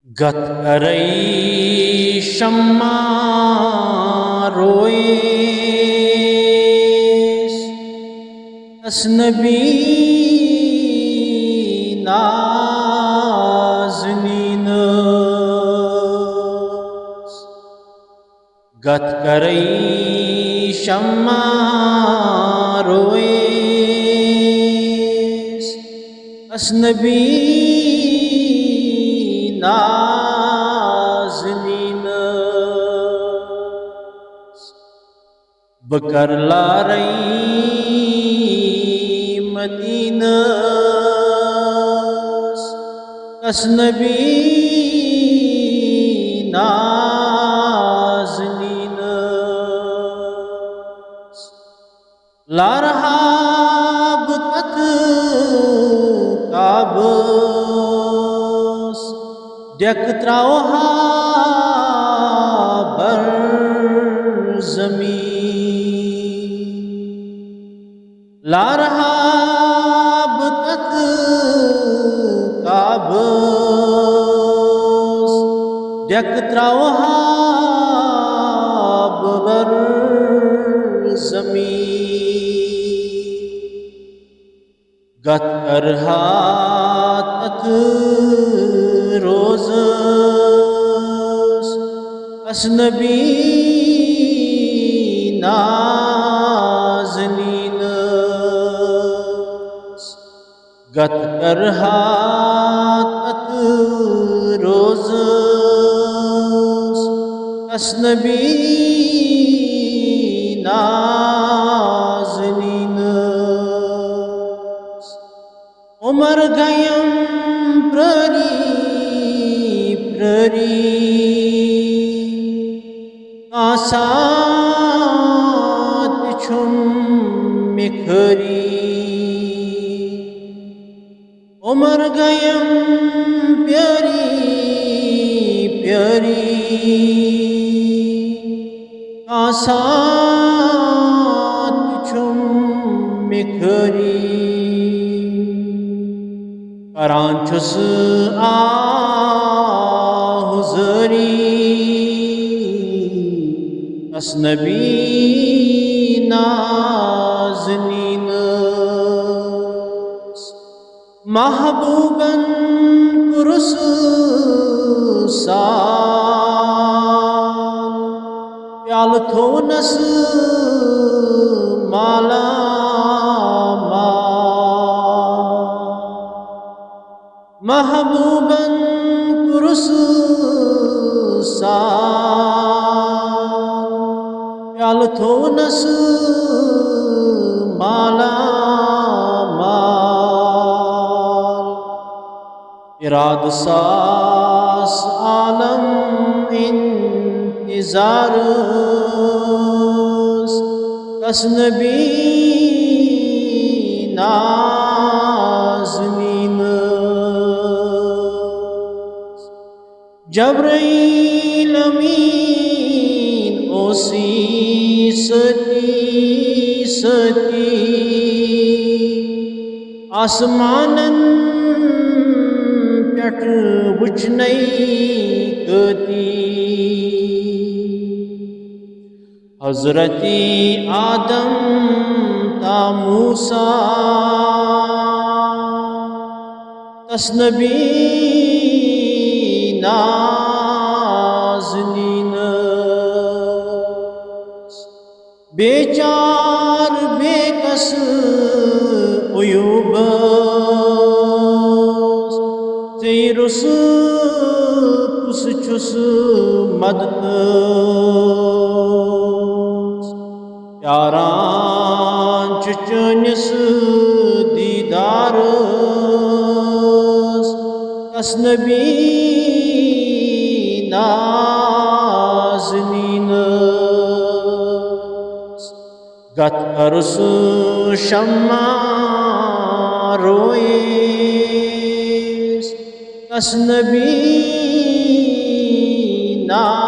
گت کرئی شمع رویس اس نبی نازنینس گت کرئی شمع رویس اس نبی نازنینس بکر لارئی مدینس اس نبی نازنینس لارہا بتت کعبس ڈیک تراوہا بر زمین لارہا بتت کعبس ڈیک تراوہا بر زمین گت کرہا تک روزس اس نبی نازنینس گت کرہا تک روزس اس نبی نازنینس عمر گیم پرری آسات چھم مکھری عمر گیم پیاری آسات چھم مکھری کران چھس آہزری اس نبی نازنینس محبوباً کرس سال پیال تھونس مالا محبوباً کرس سال پیال تھونس مالا مال اراد ساس عالم انتظارس اس نبی نازنینس جبرائیل امین اوسی ستی آسمانن پٹ وچھنئی گتی حضرت آدم تا موسیٰ تس نبی نازنینس بیچار بے کس عیوبس زیرس کس چھس مدتس پیاران چچنس دیدارس اس نبی نازنینس گت کرس شمع رویس اس نبی نازنینس